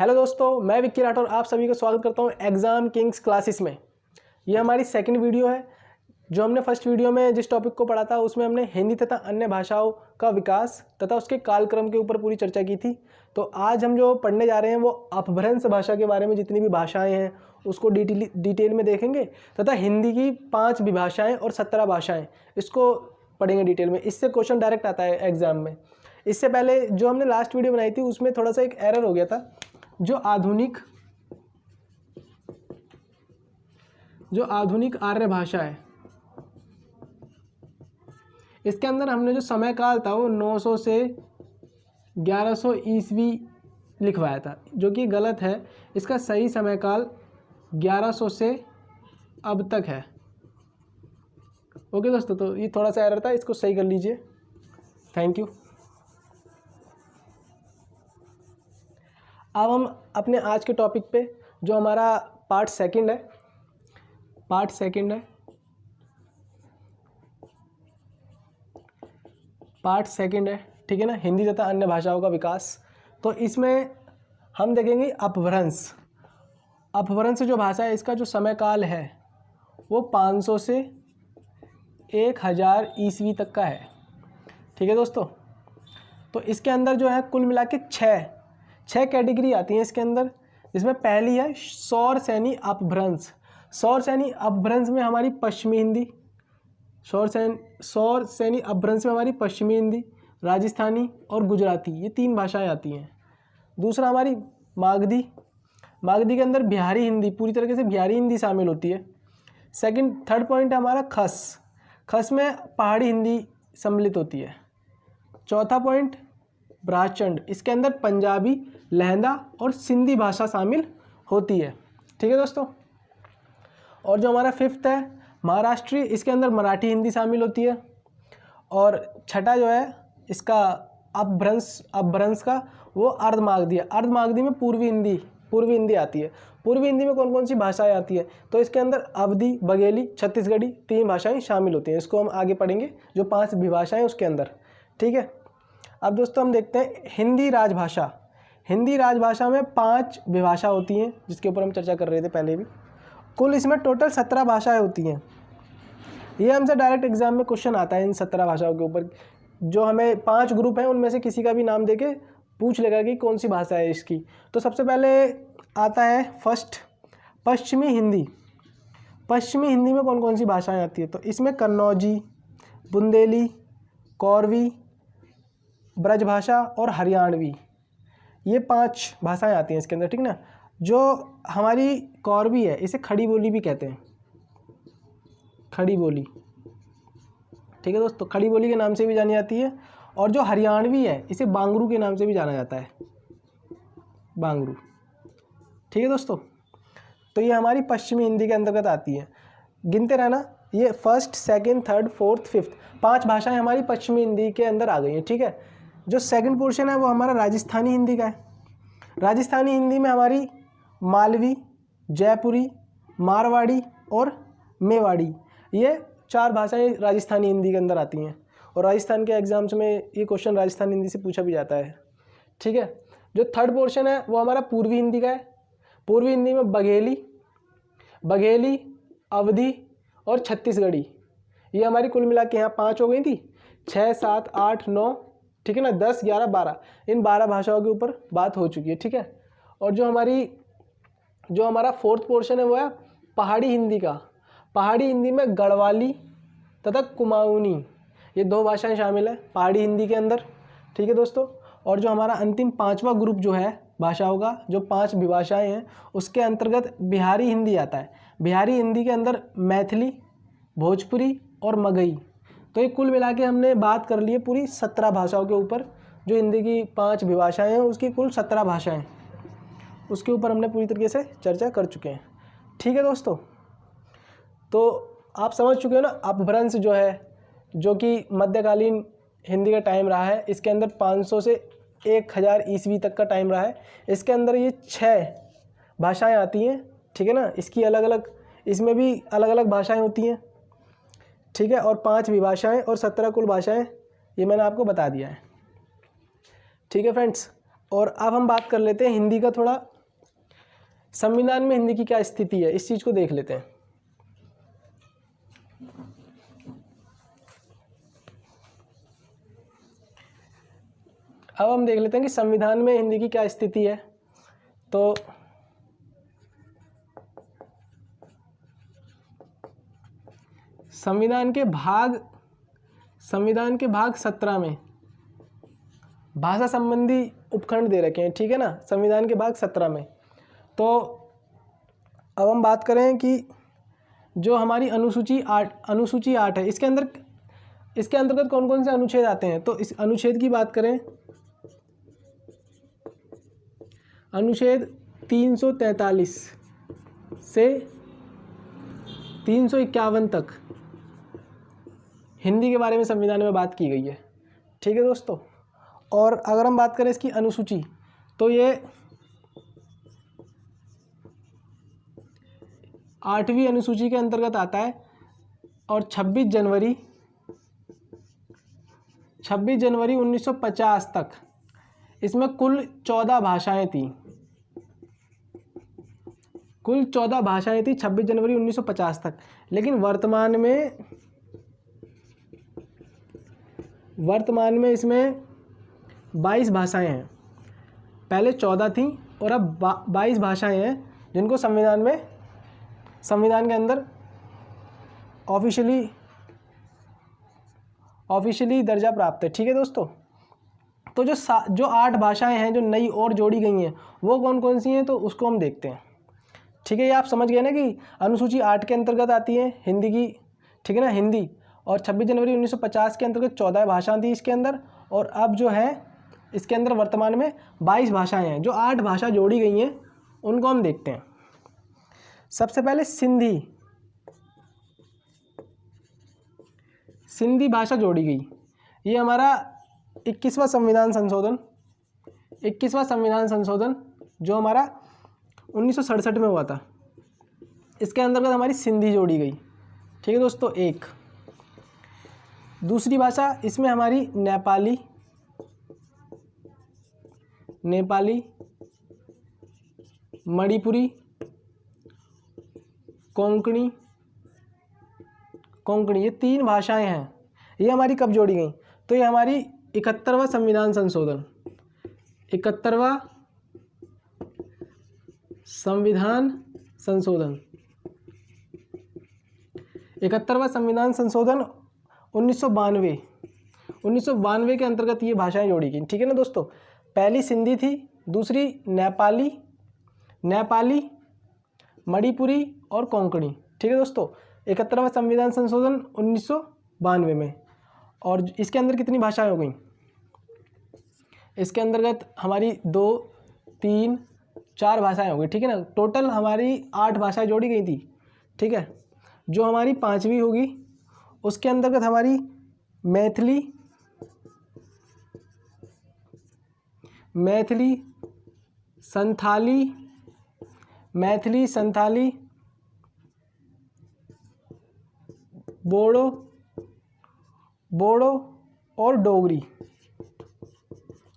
Hello दोस्तों, मैं विक्की राठौर आप सभी का स्वागत करता हूं एग्ज़ाम किंग्स क्लासेस में। ये हमारी सेकंड वीडियो है। जो हमने फर्स्ट वीडियो में जिस टॉपिक को पढ़ा था उसमें हमने हिंदी तथा अन्य भाषाओं का विकास तथा उसके कालक्रम के ऊपर पूरी चर्चा की थी। तो आज हम जो पढ़ने जा रहे हैं वो अपभ्रंश भाषा के बारे में, जितनी भी भाषाएँ हैं उसको डिटेल में देखेंगे तथा हिंदी की 5 विभाषाएँ और 17 भाषाएँ इसको पढ़ेंगे डिटेल में। इससे क्वेश्चन डायरेक्ट आता है एग्ज़ाम में। इससे पहले जो हमने लास्ट वीडियो बनाई थी उसमें थोड़ा सा एक एरर हो गया था। जो आधुनिक आर्य भाषा है इसके अंदर हमने जो समय काल था वो 900 से 1100 ईस्वी लिखवाया था, जो कि गलत है। इसका सही समय काल 1100 से अब तक है। ओके दोस्तों, तो ये थोड़ा सा एरर था, इसको सही कर लीजिए। Thank you. अब हम अपने आज के टॉपिक पे, जो हमारा पार्ट सेकंड है, ठीक है ना, हिंदी तथा अन्य भाषाओं का विकास। तो इसमें हम देखेंगे अपभ्रंश जो भाषा है इसका जो समय काल है वो 500 से 1000 ईस्वी तक का है। ठीक है दोस्तों, तो इसके अंदर जो है कुल मिला के छः कैटेगरी आती हैं इसके अंदर। जिसमें पहली है सौर सैनी अपभ्रंश। सौर सैनी अपभ्रंश में हमारी पश्चिमी हिंदी, सौर सैनी अपभ्रंश में हमारी पश्चिमी हिंदी, राजस्थानी और गुजराती, ये 3 भाषाएं आती हैं। दूसरा हमारी मागधी के अंदर बिहारी हिंदी, पूरी तरीके से बिहारी हिंदी शामिल होती है। थर्ड पॉइंट है हमारा खस में पहाड़ी हिंदी सम्मिलित होती है। चौथा पॉइंट ब्राह्मण, इसके अंदर पंजाबी, लहंदा और सिंधी भाषा शामिल होती है। ठीक है दोस्तों, और जो हमारा 5th है महाराष्ट्री, इसके अंदर मराठी हिंदी शामिल होती है। और छठा जो है इसका अपभ्रंश का वो अर्धमागधी है। अर्धमागधी में पूर्वी हिंदी आती है। पूर्वी हिंदी में कौन कौन सी भाषाएं आती है, तो इसके अंदर अवधी, बघेली, छत्तीसगढ़ी, 3 भाषाएं शामिल होती हैं। इसको हम आगे पढ़ेंगे जो 5 विभाषाएं उसके अंदर। ठीक है, अब दोस्तों हम देखते हैं हिंदी राजभाषा। हिंदी राजभाषा में 5 विभाषा होती हैं, जिसके ऊपर हम चर्चा कर रहे थे पहले भी। कुल इसमें टोटल 17 भाषाएं होती हैं। ये हमसे डायरेक्ट एग्जाम में क्वेश्चन आता है इन 17 भाषाओं के ऊपर। जो हमें 5 ग्रुप हैं उनमें से किसी का भी नाम देके पूछ लेगा कि कौन सी भाषा है इसकी। तो सबसे पहले आता है फर्स्ट पश्चिमी हिंदी। पश्चिमी हिंदी में कौन कौन सी भाषाएँ आती है, तो इसमें कन्नौजी, बुंदेली, कौरवी, ब्रजभाषा और हरियाणवी, ये 5 भाषाएं आती हैं इसके अंदर। ठीक ना, जो हमारी कौरवी है इसे खड़ी बोली भी कहते हैं, खड़ी बोली। ठीक है दोस्तों, खड़ी बोली के नाम से भी जानी जाती है। और जो हरियाणवी है इसे बांगरू के नाम से भी जाना जाता है, बांगरू। ठीक है दोस्तों, तो ये हमारी पश्चिमी हिंदी के अंतर्गत आती है। गिनते रहना, ये 1st, 2nd, 3rd, 4th, 5th 5 भाषाएं हमारी पश्चिमी हिंदी के अंदर आ गई हैं। ठीक है, जो सेकंड पोर्शन है वो हमारा राजस्थानी हिंदी का है। राजस्थानी हिंदी में हमारी मालवी, जयपुरी, मारवाड़ी और मेवाड़ी, ये 4 भाषाएं राजस्थानी हिंदी के अंदर आती हैं। और राजस्थान के एग्जाम्स में ये क्वेश्चन राजस्थानी हिंदी से पूछा भी जाता है। ठीक है, जो थर्ड पोर्शन है वो हमारा पूर्वी हिंदी का है। पूर्वी हिंदी में बघेली, अवधी और छत्तीसगढ़ी, ये हमारी कुल मिला के यहाँ 5 हो गई थी। 6, 7, 8, 9, ठीक है ना, 10, 11, 12, इन 12 भाषाओं के ऊपर बात हो चुकी है। ठीक है, और जो हमारा 4th पोर्शन है वो है पहाड़ी हिंदी का। पहाड़ी हिंदी में गढ़वाली तथा कुमाऊनी, ये 2 भाषाएं शामिल है पहाड़ी हिंदी के अंदर। ठीक है दोस्तों, और जो हमारा अंतिम 5वां ग्रुप जो है भाषाओं का, जो 5 विभाषाएं हैं, उसके अंतर्गत बिहारी हिंदी आता है। बिहारी हिंदी के अंदर मैथिली, भोजपुरी और मगही। तो ये कुल मिला के हमने बात कर ली है पूरी 17 भाषाओं के ऊपर। जो हिंदी की 5 विभाषाएं हैं उसकी कुल 17 भाषाएं, उसके ऊपर हमने पूरी तरीके से चर्चा कर चुके हैं। ठीक है दोस्तों, तो आप समझ चुके हो ना, अपभ्रंश जो है, जो कि मध्यकालीन हिंदी का टाइम रहा है, इसके अंदर 500 से 1000 ईस्वी तक का टाइम रहा है। इसके अंदर ये 6 भाषाएं आती हैं। ठीक है ना, इसमें भी अलग अलग भाषाएं होती हैं। ठीक है, और 5 विभाषाएं और 17 कुल भाषाएं, ये मैंने आपको बता दिया है। ठीक है फ्रेंड्स, और अब हम बात कर लेते हैं हिंदी का थोड़ा, संविधान में हिंदी की क्या स्थिति है, इस चीज़ को देख लेते हैं। अब हम देख लेते हैं कि संविधान में हिंदी की क्या स्थिति है। तो संविधान के भाग 17 में भाषा संबंधी उपखंड दे रखे हैं, ठीक है ना, संविधान के भाग 17 में। तो अब हम बात करें कि जो हमारी अनुसूची 8 है, इसके अंतर्गत कौन कौन से अनुच्छेद आते हैं। तो इस अनुच्छेद की बात करें, अनुच्छेद 343 से 351 तक हिंदी के बारे में संविधान में बात की गई है, ठीक है दोस्तों। और अगर हम बात करें इसकी अनुसूची, तो ये 8वीं अनुसूची के अंतर्गत आता है। और 26 जनवरी 1950 तक इसमें कुल 14 भाषाएं थी, 26 जनवरी 1950 तक। लेकिन वर्तमान में इसमें 22 भाषाएं हैं। पहले 14 थी और अब 22 भाषाएं हैं जिनको संविधान के अंदर ऑफिशियली दर्जा प्राप्त है, ठीक है दोस्तों। तो जो 8 भाषाएं हैं जो नई और जोड़ी गई हैं वो कौन कौन सी हैं, तो उसको हम देखते हैं, ठीक है। ये आप समझ गए ना कि अनुसूची 8 के अंतर्गत आती है हिंदी की, ठीक है ना, हिंदी। और 26 जनवरी 1950 के अंतर्गत 14 भाषाएं थी इसके अंदर, और अब जो है इसके अंदर वर्तमान में 22 भाषाएं हैं। जो 8 भाषा जोड़ी गई हैं उनको हम देखते हैं। सबसे पहले सिंधी भाषा जोड़ी गई। ये हमारा 21वां संविधान संशोधन जो हमारा 1967 में हुआ था, इसके अंतर्गत हमारी सिंधी जोड़ी गई, ठीक है दोस्तों। एक दूसरी भाषा इसमें हमारी नेपाली, मणिपुरी, कोंकणी, ये 3 भाषाएं हैं। ये हमारी कब जोड़ी गई, तो ये हमारी 71वां संविधान संशोधन 71वां संविधान संशोधन 1992 के अंतर्गत ये भाषाएं जोड़ी गई, ठीक है ना दोस्तों। पहली सिंधी थी, दूसरी नेपाली, मणिपुरी और कोंकणी, ठीक है दोस्तों। 71वां संविधान संशोधन 1992 में। और इसके अंदर कितनी भाषाएं हो गई, इसके अंतर्गत हमारी 2, 3, 4 भाषाएं हो गई, ठीक है ना। टोटल हमारी 8 भाषाएं जोड़ी गई थी, ठीक है। जो हमारी 5वीं होगी उसके अंतर्गत हमारी मैथिली, संथाली, बोडो और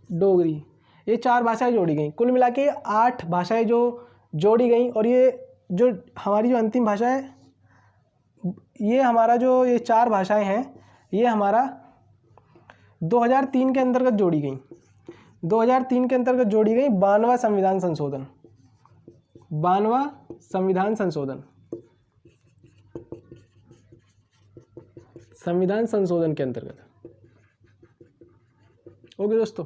डोगरी, ये 4 भाषाएं जोड़ी गई। कुल मिला के 8 भाषाएं जो जोड़ी गई। और ये जो हमारी जो अंतिम भाषा है, ये हमारा जो ये 4 भाषाएं हैं, ये हमारा 2003 के अंतर्गत जोड़ी गई। 2003 के अंतर्गत जोड़ी गई 92वां संविधान संशोधन, 92वां संविधान संशोधन के अंतर्गत। ओके दोस्तों,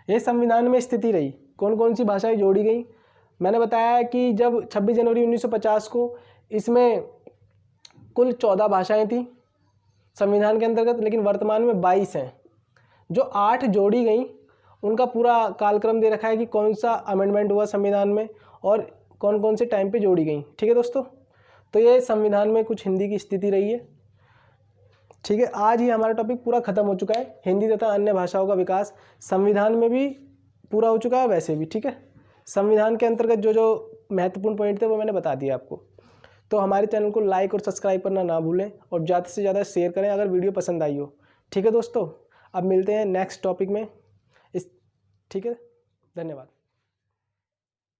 ये संविधान में स्थिति रही। कौन कौन सी भाषाएं जोड़ी गई, मैंने बताया कि जब 26 जनवरी 1950 को इसमें कुल 14 भाषाएं थी संविधान के अंतर्गत, लेकिन वर्तमान में 22 हैं। जो 8 जोड़ी गई उनका पूरा कालक्रम दे रखा है कि कौन सा अमेंडमेंट हुआ संविधान में और कौन कौन से टाइम पे जोड़ी गई, ठीक है दोस्तों। तो ये संविधान में कुछ हिंदी की स्थिति रही है, ठीक है। आज ही हमारा टॉपिक पूरा खत्म हो चुका है, हिंदी तथा अन्य भाषाओं का विकास संविधान में भी पूरा हो चुका है, वैसे भी, ठीक है। संविधान के अंतर्गत जो जो महत्वपूर्ण पॉइंट थे वो मैंने बता दिया आपको। तो हमारे चैनल को लाइक और सब्सक्राइब करना ना भूलें और ज़्यादा से ज़्यादा शेयर करें अगर वीडियो पसंद आई हो, ठीक है दोस्तों। अब मिलते हैं नेक्स्ट टॉपिक में, ठीक है। धन्यवाद।